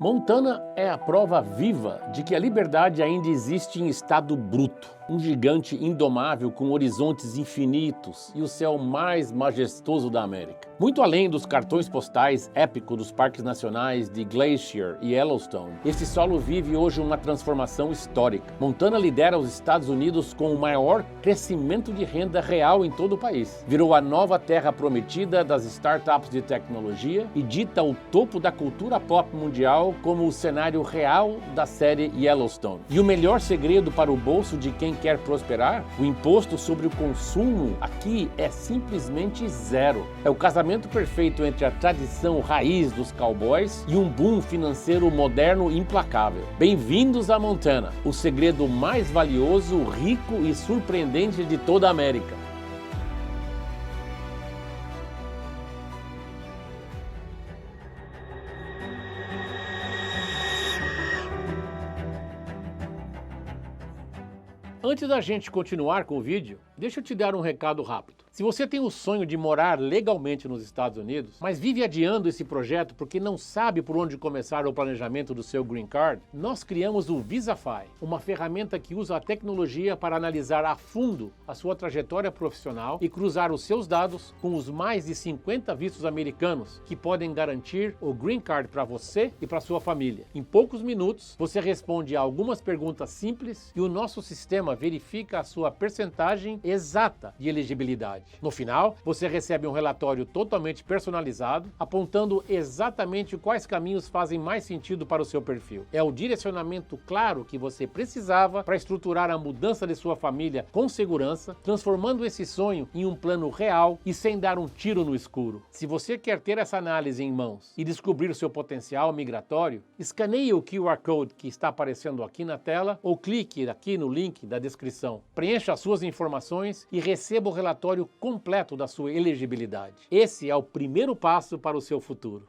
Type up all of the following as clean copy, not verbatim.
Montana é a prova viva de que a liberdade ainda existe em estado bruto. Um gigante indomável com horizontes infinitos e o céu mais majestoso da América. Muito além dos cartões postais épicos dos parques nacionais de Glacier e Yellowstone, esse solo vive hoje uma transformação histórica. Montana lidera os Estados Unidos com o maior crescimento de renda real em todo o país. Virou a nova terra prometida das startups de tecnologia e dita o topo da cultura pop mundial como o cenário real da série Yellowstone. E o melhor segredo para o bolso de quem quer prosperar? O imposto sobre o consumo aqui é simplesmente zero. É o casamento perfeito entre a tradição raiz dos cowboys e um boom financeiro moderno implacável. Bem-vindos a Montana, o segredo mais valioso, rico e surpreendente de toda a América. Antes da gente continuar com o vídeo, deixa eu te dar um recado rápido. Se você tem o sonho de morar legalmente nos Estados Unidos, mas vive adiando esse projeto porque não sabe por onde começar o planejamento do seu Green Card, nós criamos o VisaFi, uma ferramenta que usa a tecnologia para analisar a fundo a sua trajetória profissional e cruzar os seus dados com os mais de 50 vistos americanos que podem garantir o Green Card para você e para sua família. Em poucos minutos, você responde a algumas perguntas simples e o nosso sistema verifica a sua percentagem exata de elegibilidade. No final, você recebe um relatório totalmente personalizado, apontando exatamente quais caminhos fazem mais sentido para o seu perfil. É o direcionamento claro que você precisava para estruturar a mudança de sua família com segurança, transformando esse sonho em um plano real e sem dar um tiro no escuro. Se você quer ter essa análise em mãos e descobrir o seu potencial migratório, escaneie o QR Code que está aparecendo aqui na tela ou clique aqui no link da descrição. Preencha as suas informações e receba o relatório completo da sua elegibilidade. Esse é o primeiro passo para o seu futuro.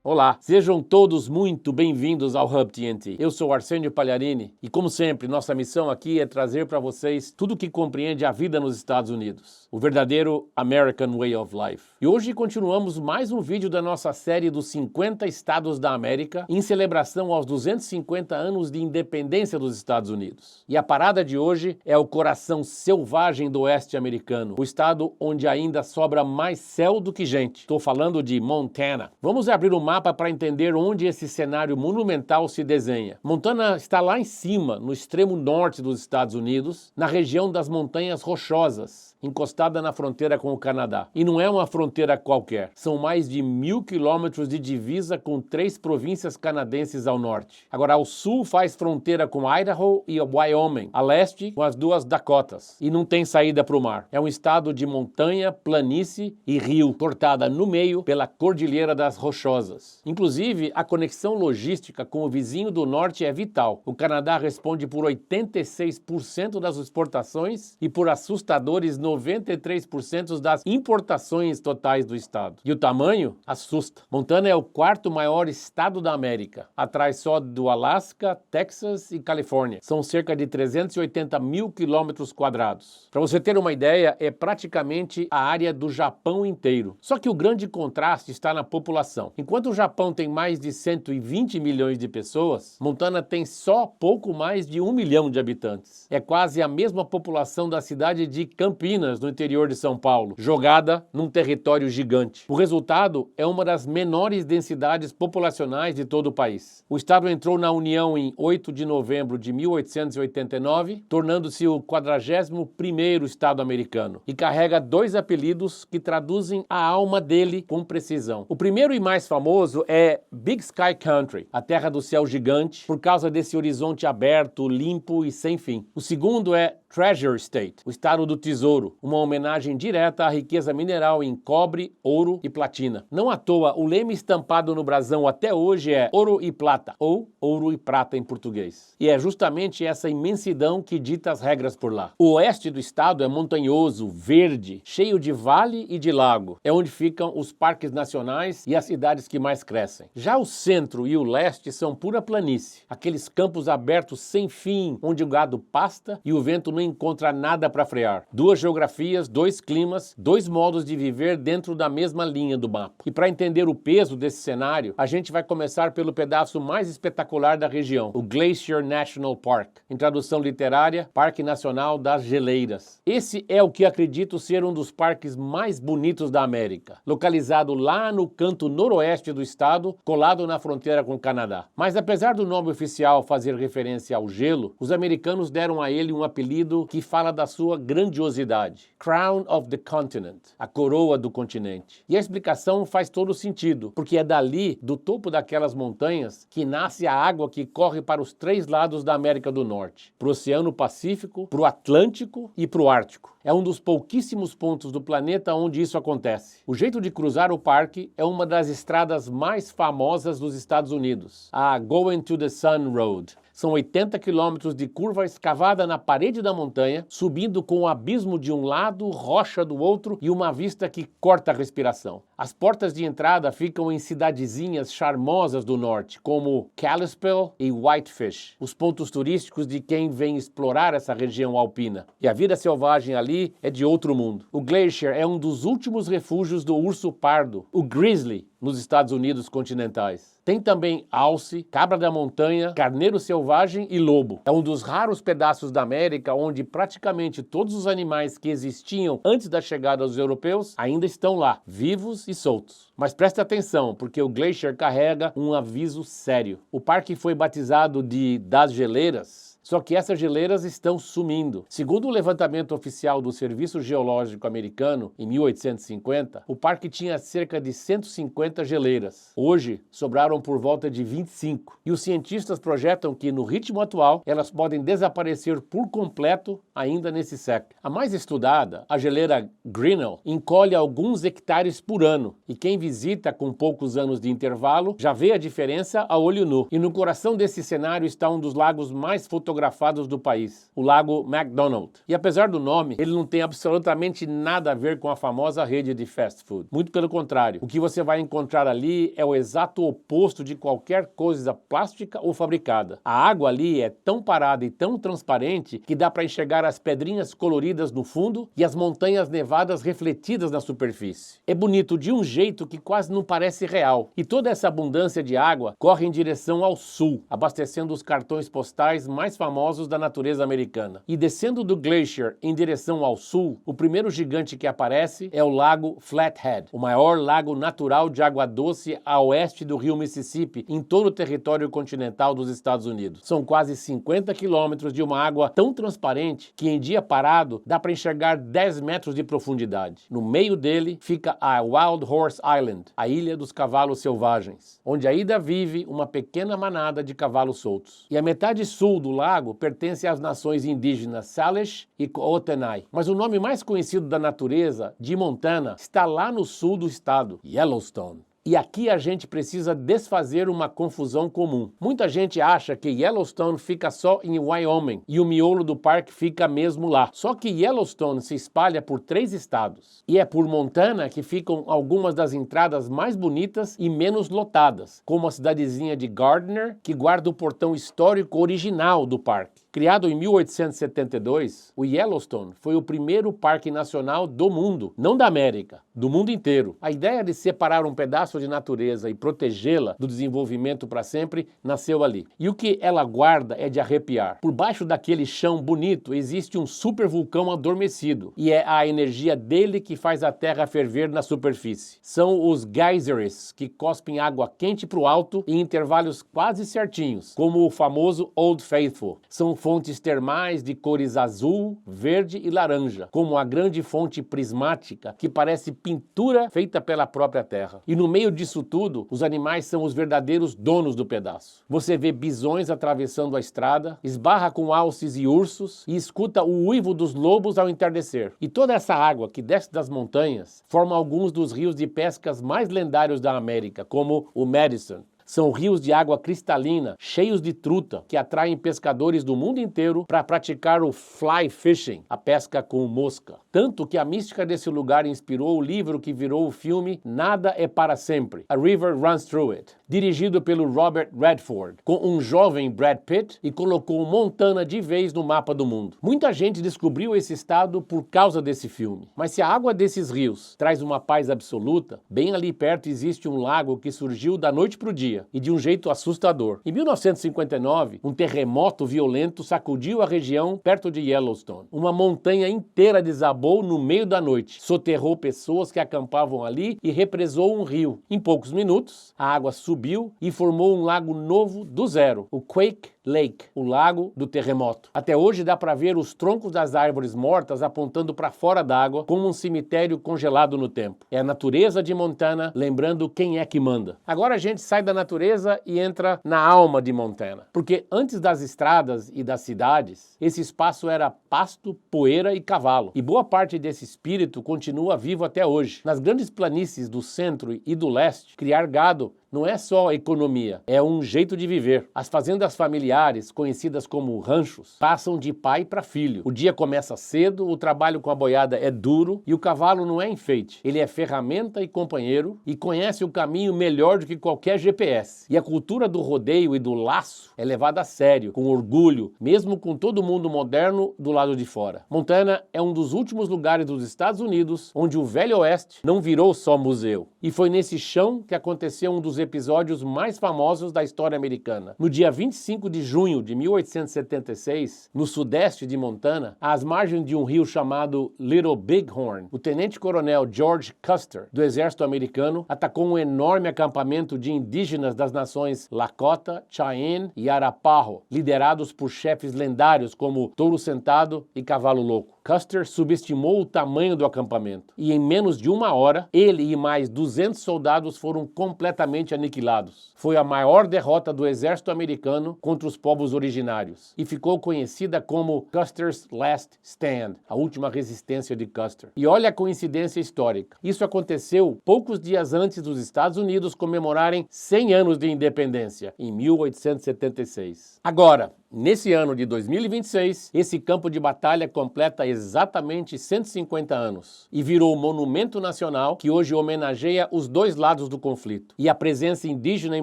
Olá, sejam todos muito bem-vindos ao Hub TNT. Eu sou Arsênio Pagliarini e, como sempre, nossa missão aqui é trazer para vocês tudo o que compreende a vida nos Estados Unidos, o verdadeiro American Way of Life. E hoje continuamos mais um vídeo da nossa série dos 50 estados da América em celebração aos 250 anos de independência dos Estados Unidos. E a parada de hoje é o coração selvagem do oeste americano, o estado onde ainda sobra mais céu do que gente. Estou falando de Montana. Vamos abrir o mapa para entender onde esse cenário monumental se desenha. Montana está lá em cima, no extremo norte dos Estados Unidos, na região das Montanhas Rochosas, encostada na fronteira com o Canadá. E não é uma fronteira qualquer. São mais de 1.000 quilômetros de divisa com 3 províncias canadenses ao norte. Agora, ao sul faz fronteira com Idaho e Wyoming, a leste com as 2 Dakotas. E não tem saída para o mar. É um estado de montanha, planície e rio, cortada no meio pela Cordilheira das Rochosas. Inclusive, a conexão logística com o vizinho do norte é vital. O Canadá responde por 86% das exportações e por assustadores 93% das importações totais do estado. E o tamanho assusta. Montana é o 4º maior estado da América, atrás só do Alasca, Texas e Califórnia. São cerca de 380 mil quilômetros quadrados. Para você ter uma ideia, é praticamente a área do Japão inteiro. Só que o grande contraste está na população. Enquanto o Japão tem mais de 120 milhões de pessoas, Montana tem só pouco mais de 1 milhão de habitantes. É quase a mesma população da cidade de Campinas, no interior de São Paulo, jogada num território gigante. O resultado é uma das menores densidades populacionais de todo o país. O estado entrou na União em 8 de novembro de 1889, tornando-se o 41º estado americano, e carrega 2 apelidos que traduzem a alma dele com precisão. O primeiro e mais famoso é Big Sky Country, a terra do céu gigante, por causa desse horizonte aberto, limpo e sem fim. O segundo é Treasure State, o estado do tesouro, uma homenagem direta à riqueza mineral em cobre, ouro e platina. Não à toa, o lema estampado no brasão até hoje é Ouro e Plata, ou Ouro e Prata em português. E é justamente essa imensidão que dita as regras por lá. O oeste do estado é montanhoso, verde, cheio de vale e de lago. É onde ficam os parques nacionais e as cidades que mais crescem. Já o centro e o leste são pura planície, aqueles campos abertos sem fim, onde o gado pasta e o vento não encontra nada para frear. Duas geografias, dois climas, dois modos de viver dentro da mesma linha do mapa. E para entender o peso desse cenário, a gente vai começar pelo pedaço mais espetacular da região, o Glacier National Park, em tradução literária, Parque Nacional das Geleiras. Esse é o que acredito ser um dos parques mais bonitos da América, localizado lá no canto noroeste do estado, colado na fronteira com o Canadá. Mas apesar do nome oficial fazer referência ao gelo, os americanos deram a ele um apelido que fala da sua grandiosidade, Crown of the Continent, a coroa do continente. E a explicação faz todo sentido, porque é dali, do topo daquelas montanhas, que nasce a água que corre para os três lados da América do Norte, para o Oceano Pacífico, para o Atlântico e para o Ártico. É um dos pouquíssimos pontos do planeta onde isso acontece. O jeito de cruzar o parque é uma das estradas mais famosas dos Estados Unidos, a Going to the Sun Road. São 80 quilômetros de curva escavada na parede da montanha, subindo com o abismo de um lado, rocha do outro e uma vista que corta a respiração. As portas de entrada ficam em cidadezinhas charmosas do norte, como Kalispell e Whitefish, os pontos turísticos de quem vem explorar essa região alpina. E a vida selvagem ali é de outro mundo. O Glacier é um dos últimos refúgios do urso pardo, o grizzly, nos Estados Unidos continentais. Tem também alce, cabra da montanha, carneiro selvagem e lobo. É um dos raros pedaços da América onde praticamente todos os animais que existiam antes da chegada dos europeus ainda estão lá, vivos e soltos. Mas preste atenção, porque o Glacier carrega um aviso sério. O parque foi batizado de Das Geleiras, só que essas geleiras estão sumindo. Segundo o levantamento oficial do Serviço Geológico Americano, em 1850, o parque tinha cerca de 150 geleiras. Hoje, sobraram por volta de 25. E os cientistas projetam que, no ritmo atual, elas podem desaparecer por completo ainda nesse século. A mais estudada, a geleira Grinnell, encolhe alguns hectares por ano. E quem visita com poucos anos de intervalo já vê a diferença a olho nu. E no coração desse cenário está um dos lagos mais fotografados do país, o Lago McDonald. E apesar do nome, ele não tem absolutamente nada a ver com a famosa rede de fast food. Muito pelo contrário, o que você vai encontrar ali é o exato oposto de qualquer coisa plástica ou fabricada. A água ali é tão parada e tão transparente que dá para enxergar as pedrinhas coloridas no fundo e as montanhas nevadas refletidas na superfície. É bonito de um jeito que quase não parece real. E toda essa abundância de água corre em direção ao sul, abastecendo os cartões postais mais famosos da natureza americana. E descendo do Glacier em direção ao sul, o primeiro gigante que aparece é o Lago Flathead, o maior lago natural de água doce a oeste do rio Mississippi, em todo o território continental dos Estados Unidos. São quase 50 quilômetros de uma água tão transparente que em dia parado dá para enxergar 10 metros de profundidade. No meio dele fica a Wild Horse Island, a ilha dos cavalos selvagens, onde ainda vive uma pequena manada de cavalos soltos. E a metade sul do lago pertence às nações indígenas Salish e Kootenai. Mas o nome mais conhecido da natureza, de Montana, está lá no sul do estado, Yellowstone. E aqui a gente precisa desfazer uma confusão comum. Muita gente acha que Yellowstone fica só em Wyoming e o miolo do parque fica mesmo lá. Só que Yellowstone se espalha por 3 estados. E é por Montana que ficam algumas das entradas mais bonitas e menos lotadas, como a cidadezinha de Gardner, que guarda o portão histórico original do parque. Criado em 1872, o Yellowstone foi o primeiro parque nacional do mundo, não da América, do mundo inteiro. A ideia de separar um pedaço de natureza e protegê-la do desenvolvimento para sempre nasceu ali. E o que ela guarda é de arrepiar. Por baixo daquele chão bonito existe um supervulcão adormecido, e é a energia dele que faz a terra ferver na superfície. São os geysers, que cospem água quente para o alto em intervalos quase certinhos, como o famoso Old Faithful. São fontes termais de cores azul, verde e laranja, como a grande fonte prismática que parece pintura feita pela própria terra. E no meio disso tudo, os animais são os verdadeiros donos do pedaço. Você vê bisões atravessando a estrada, esbarra com alces e ursos e escuta o uivo dos lobos ao entardecer. E toda essa água que desce das montanhas forma alguns dos rios de pescas mais lendários da América, como o Madison. São rios de água cristalina, cheios de truta, que atraem pescadores do mundo inteiro para praticar o fly fishing, a pesca com mosca. Tanto que a mística desse lugar inspirou o livro que virou o filme Nada é para Sempre, A River Runs Through It, dirigido pelo Robert Redford, com um jovem Brad Pitt, e colocou Montana de vez no mapa do mundo. Muita gente descobriu esse estado por causa desse filme. Mas se a água desses rios traz uma paz absoluta, bem ali perto existe um lago que surgiu da noite para o dia, e de um jeito assustador. Em 1959, um terremoto violento sacudiu a região perto de Yellowstone. Uma montanha inteira desabou no meio da noite, soterrou pessoas que acampavam ali e represou um rio. Em poucos minutos, a água subiu e formou um lago novo do zero, o Quake Lake, o lago do terremoto. Até hoje dá para ver os troncos das árvores mortas apontando para fora d'água como um cemitério congelado no tempo. É a natureza de Montana lembrando quem é que manda. Agora a gente sai da natureza e entra na alma de Montana. Porque antes das estradas e das cidades, esse espaço era pasto, poeira e cavalo. E boa parte desse espírito continua vivo até hoje. Nas grandes planícies do centro e do leste, criar gado não é só economia, é um jeito de viver. As fazendas familiares, conhecidas como ranchos, passam de pai para filho. O dia começa cedo, o trabalho com a boiada é duro e o cavalo não é enfeite. Ele é ferramenta e companheiro e conhece o caminho melhor do que qualquer GPS. E a cultura do rodeio e do laço é levada a sério, com orgulho, mesmo com todo mundo moderno do lado de fora. Montana é um dos últimos lugares dos Estados Unidos onde o Velho Oeste não virou só museu. E foi nesse chão que aconteceu um dos episódios mais famosos da história americana. No dia 25 de junho de 1876, no sudeste de Montana, às margens de um rio chamado Little Bighorn, o tenente-coronel George Custer, do exército americano, atacou um enorme acampamento de indígenas das nações Lakota, Cheyenne e Arapaho, liderados por chefes lendários como Touro Sentado e Cavalo Louco. Custer subestimou o tamanho do acampamento e em menos de uma hora, ele e mais 200 soldados foram completamente aniquilados. Foi a maior derrota do exército americano contra os povos originários e ficou conhecida como Custer's Last Stand, a última resistência de Custer. E olha a coincidência histórica. Isso aconteceu poucos dias antes dos Estados Unidos comemorarem 100 anos de independência, em 1876. Agora, nesse ano de 2026, esse campo de batalha completa exatamente 150 anos e virou um monumento nacional que hoje homenageia os dois lados do conflito. E a presença indígena em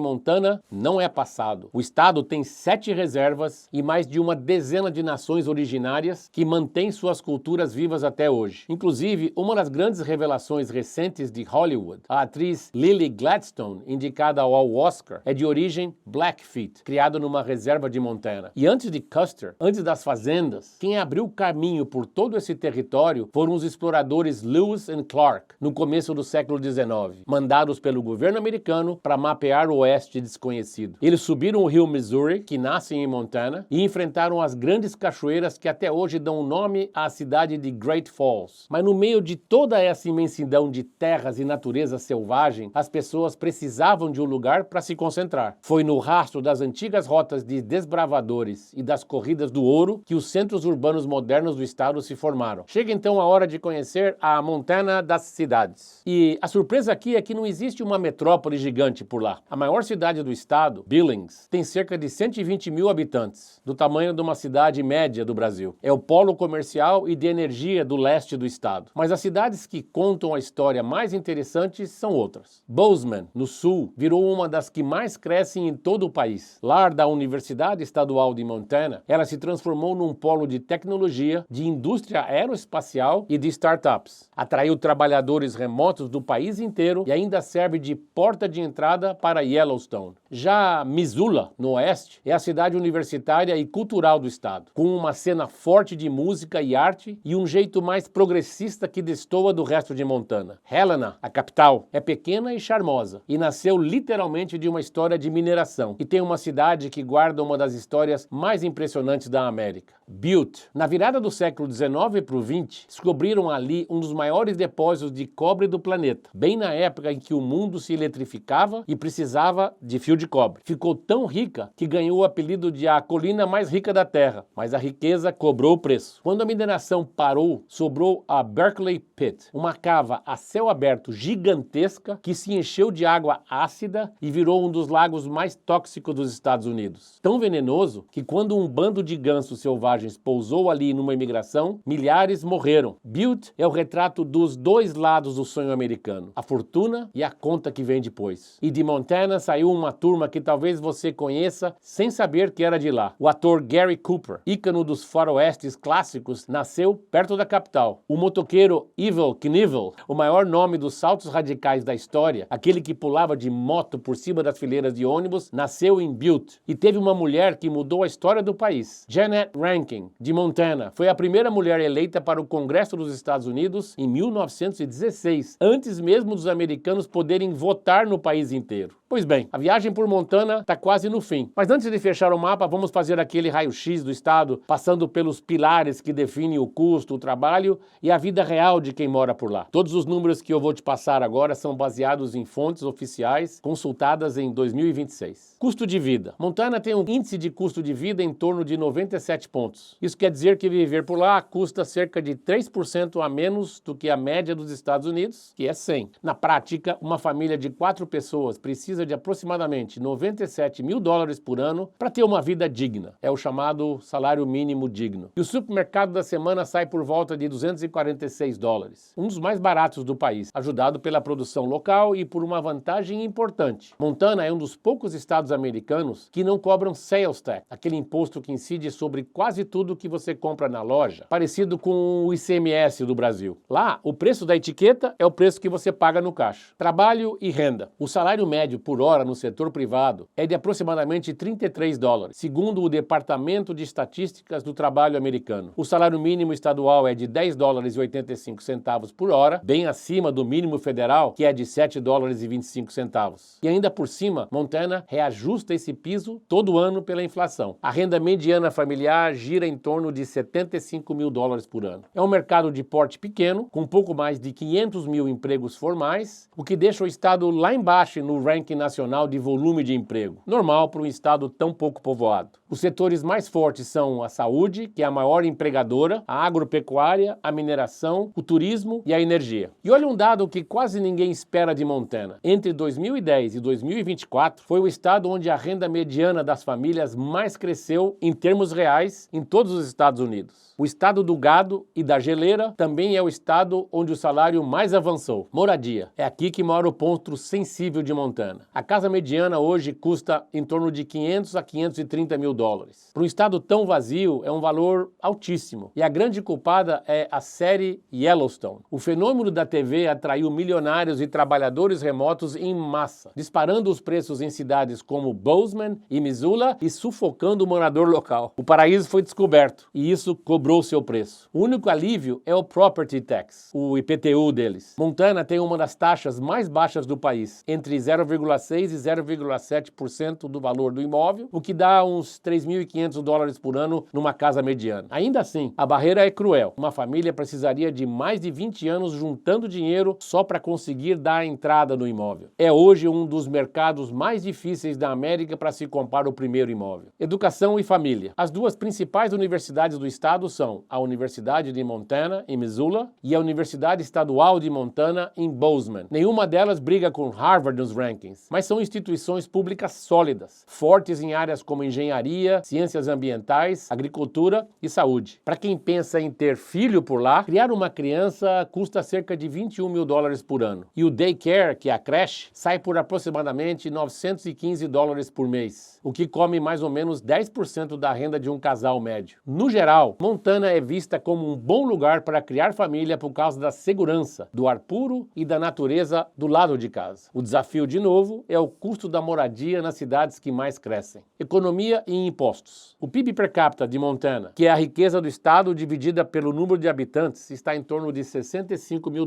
Montana não é passado. O estado tem 7 reservas e mais de uma dezena de nações originárias que mantêm suas culturas vivas até hoje. Inclusive, uma das grandes revelações recentes de Hollywood, a atriz Lily Gladstone, indicada ao Oscar, é de origem Blackfeet, criada numa reserva de Montana. E antes de Custer, antes das fazendas, quem abriu caminho por todo esse território foram os exploradores Lewis e Clark, no começo do século XIX, mandados pelo governo americano para mapear o oeste desconhecido. Eles subiram o rio Missouri, que nasce em Montana, e enfrentaram as grandes cachoeiras que até hoje dão nome à cidade de Great Falls. Mas no meio de toda essa imensidão de terras e natureza selvagem, as pessoas precisavam de um lugar para se concentrar. Foi no rastro das antigas rotas de desbravadores e das corridas do ouro que os centros urbanos modernos do estado se formaram. Chega então a hora de conhecer a Montana das cidades. E a surpresa aqui é que não existe uma metrópole gigante por lá. A maior cidade do estado, Billings, tem cerca de 120 mil habitantes, do tamanho de uma cidade média do Brasil. É o polo comercial e de energia do leste do estado. Mas as cidades que contam a história mais interessante são outras. Bozeman, no sul, virou uma das que mais crescem em todo o país. Lar da Universidade Estadual de Montana, ela se transformou num polo de tecnologia, de indústria aeroespacial e de startups. Atraiu trabalhadores remotos do país inteiro e ainda serve de porta de entrada para Yellowstone. Já Missoula, no oeste, é a cidade universitária e cultural do estado, com uma cena forte de música e arte e um jeito mais progressista que destoa do resto de Montana. Helena, a capital, é pequena e charmosa e nasceu literalmente de uma história de mineração e tem uma cidade que guarda uma das histórias mais impressionantes da América. Butte. Na virada do século XIX XIX para o XX, descobriram ali um dos maiores depósitos de cobre do planeta, bem na época em que o mundo se eletrificava e precisava de fio de cobre. Ficou tão rica que ganhou o apelido de a colina mais rica da Terra, mas a riqueza cobrou o preço. Quando a mineração parou, sobrou a Berkeley Pit, uma cava a céu aberto gigantesca que se encheu de água ácida e virou um dos lagos mais tóxicos dos Estados Unidos. Tão venenoso que quando um bando de gansos selvagens pousou ali numa imigração, milhares morreram. Butte é o retrato dos dois lados do sonho americano, a fortuna e a conta que vem depois. E de Montana saiu uma turma que talvez você conheça sem saber que era de lá. O ator Gary Cooper, ícone dos faroestes clássicos, nasceu perto da capital. O motoqueiro Evel Knievel, o maior nome dos saltos radicais da história, aquele que pulava de moto por cima das fileiras de ônibus, nasceu em Butte. E teve uma mulher que mudou a história do país. Janet Rankin, de Montana, foi a primeira mulher eleita para o Congresso dos Estados Unidos em 1916, antes mesmo dos americanos poderem votar no país inteiro. Pois bem, a viagem por Montana está quase no fim. Mas antes de fechar o mapa, vamos fazer aquele raio-x do estado, passando pelos pilares que definem o custo, o trabalho e a vida real de quem mora por lá. Todos os números que eu vou te passar agora são baseados em fontes oficiais consultadas em 2026. Custo de vida. Montana tem um índice de custo de vida em torno de 97 pontos. Isso quer dizer que viver por lá custa cerca de 3% a menos do que a média dos Estados Unidos, que é 100. Na prática, uma família de 4 pessoas precisa de aproximadamente $97 mil por ano para ter uma vida digna. É o chamado salário mínimo digno. E o supermercado da semana sai por volta de $246, um dos mais baratos do país, ajudado pela produção local e por uma vantagem importante. Montana é um dos poucos estados americanos que não cobram sales tax, aquele imposto que incide sobre quase tudo que você compra na loja, parecido com o ICMS do Brasil. Lá, o preço da etiqueta é o preço que você paga no caixa. Trabalho e renda. O salário médio por hora no setor privado é de aproximadamente $33, segundo o Departamento de Estatísticas do Trabalho americano. O salário mínimo estadual é de $10,85 por hora, bem acima do mínimo federal, que é de $7,25. E ainda por cima, Montana reajusta esse piso todo ano pela inflação. A renda mediana familiar gira em torno de $75 mil por ano. É um mercado de porte pequeno, com pouco mais de 500 mil empregos formais, o que deixa o estado lá embaixo no ranking nacional de volume de emprego. Normal para um estado tão pouco povoado. Os setores mais fortes são a saúde, que é a maior empregadora, a agropecuária, a mineração, o turismo e a energia. E olha um dado que quase ninguém espera de Montana. Entre 2010 e 2024, foi o estado onde a renda mediana das famílias mais cresceu em termos reais em todos os Estados Unidos. O estado do gado e da geleira também é o estado onde o salário mais avançou. Moradia. É aqui que mora o ponto sensível de Montana. A casa mediana hoje custa em torno de $500 a $530 mil. Para um estado tão vazio, é um valor altíssimo. E a grande culpada é a série Yellowstone. O fenômeno da TV atraiu milionários e trabalhadores remotos em massa, disparando os preços em cidades como Bozeman e Missoula e sufocando o morador local. O paraíso foi descoberto e isso cobrou seu preço. O único alívio é o Property Tax, o IPTU deles. Montana tem uma das taxas mais baixas do país, entre 0,6% e 0,7% do valor do imóvel, o que dá uns $3.500 por ano numa casa mediana. Ainda assim, a barreira é cruel. Uma família precisaria de mais de 20 anos juntando dinheiro só para conseguir dar a entrada no imóvel. É hoje um dos mercados mais difíceis da América para se comprar o primeiro imóvel. Educação e família. As duas principais universidades do estado são a Universidade de Montana, em Missoula, e a Universidade Estadual de Montana, em Bozeman. Nenhuma delas briga com Harvard nos rankings, mas são instituições públicas sólidas, fortes em áreas como engenharia, ciências ambientais, agricultura e saúde. Para quem pensa em ter filho por lá, criar uma criança custa cerca de $21 mil por ano. E o daycare, que é a creche, sai por aproximadamente $915 por mês, o que come mais ou menos 10% da renda de um casal médio. No geral, Montana é vista como um bom lugar para criar família por causa da segurança, do ar puro e da natureza do lado de casa. O desafio, de novo, é o custo da moradia nas cidades que mais crescem. Economia e impostos. O PIB per capita de Montana, que é a riqueza do estado dividida pelo número de habitantes, está em torno de $65 mil,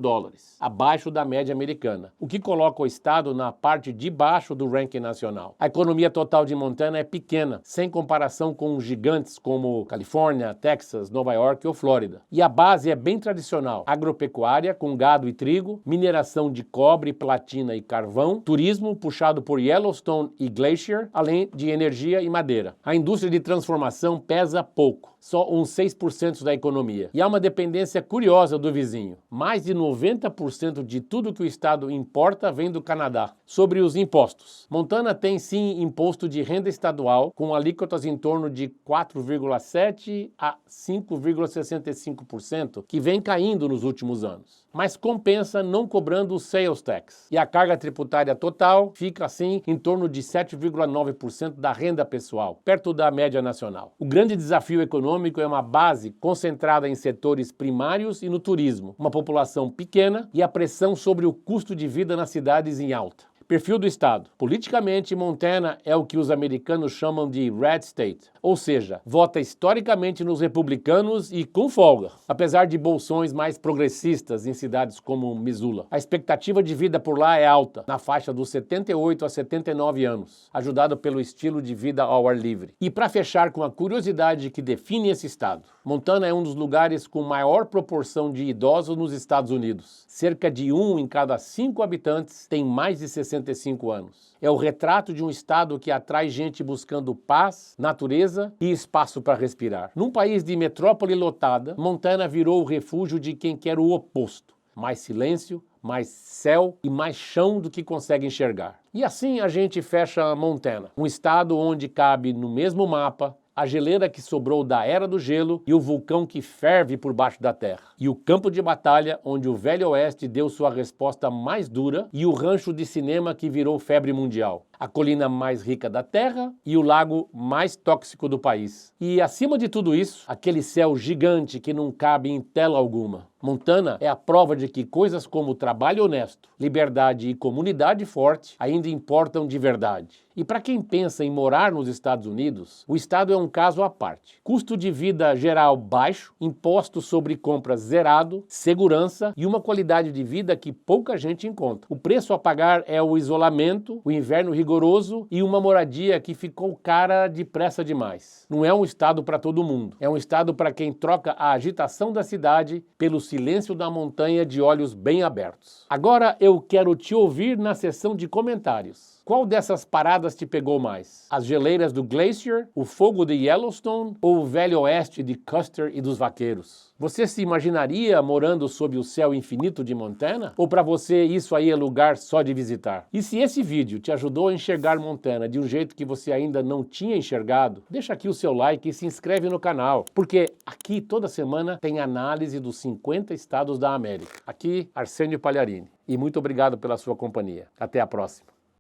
abaixo da média americana, o que coloca o estado na parte de baixo do ranking nacional. A economia total de Montana é pequena, sem comparação com gigantes como Califórnia, Texas, Nova York York ou Flórida. E a base é bem tradicional: agropecuária com gado e trigo, mineração de cobre, platina e carvão, turismo puxado por Yellowstone e Glacier, além de energia e madeira. A indústria de transformação pesa pouco, só uns 6% da economia. E há uma dependência curiosa do vizinho. Mais de 90% de tudo que o estado importa vem do Canadá. Sobre os impostos. Montana tem sim imposto de renda estadual, com alíquotas em torno de 4,7% a 5,65%, que vem caindo nos últimos anos. Mas compensa não cobrando o sales tax. E a carga tributária total fica assim em torno de 7,9% da renda pessoal, perto da média nacional. O grande desafio econômico é uma base concentrada em setores primários e no turismo, uma população pequena e a pressão sobre o custo de vida nas cidades em alta. Perfil do estado. Politicamente, Montana é o que os americanos chamam de red state, ou seja, vota historicamente nos republicanos e com folga, apesar de bolsões mais progressistas em cidades como Missoula. A expectativa de vida por lá é alta, na faixa dos 78 a 79 anos, ajudado pelo estilo de vida ao ar livre. E para fechar com a curiosidade que define esse estado, Montana é um dos lugares com maior proporção de idosos nos Estados Unidos. Cerca de 1 em cada 5 habitantes tem mais de 65 anos. É o retrato de um estado que atrai gente buscando paz, natureza e espaço para respirar. Num país de metrópole lotada, Montana virou o refúgio de quem quer o oposto: mais silêncio, mais céu e mais chão do que consegue enxergar. E assim a gente fecha Montana, um estado onde cabe no mesmo mapa a geleira que sobrou da Era do Gelo e o vulcão que ferve por baixo da terra. E o campo de batalha onde o Velho Oeste deu sua resposta mais dura e o rancho de cinema que virou febre mundial. A colina mais rica da terra e o lago mais tóxico do país. E acima de tudo isso, aquele céu gigante que não cabe em tela alguma. Montana é a prova de que coisas como trabalho honesto, liberdade e comunidade forte ainda importam de verdade. E para quem pensa em morar nos Estados Unidos, o estado é um caso à parte. Custo de vida geral baixo, imposto sobre compras zerado, segurança e uma qualidade de vida que pouca gente encontra. O preço a pagar é o isolamento, o inverno rigoroso e uma moradia que ficou cara depressa demais. Não é um estado para todo mundo. É um estado para quem troca a agitação da cidade pelo silêncio da montanha de olhos bem abertos. Agora eu quero te ouvir na seção de comentários. Qual dessas paradas te pegou mais? As geleiras do Glacier, o fogo de Yellowstone ou o Velho Oeste de Custer e dos Vaqueiros? Você se imaginaria morando sob o céu infinito de Montana? Ou para você isso aí é lugar só de visitar? E se esse vídeo te ajudou a enxergar Montana de um jeito que você ainda não tinha enxergado, deixa aqui o seu like e se inscreve no canal, porque aqui toda semana tem análise dos 50 estados da América. Aqui, Arsênio Pagliarini. E muito obrigado pela sua companhia. Até a próxima.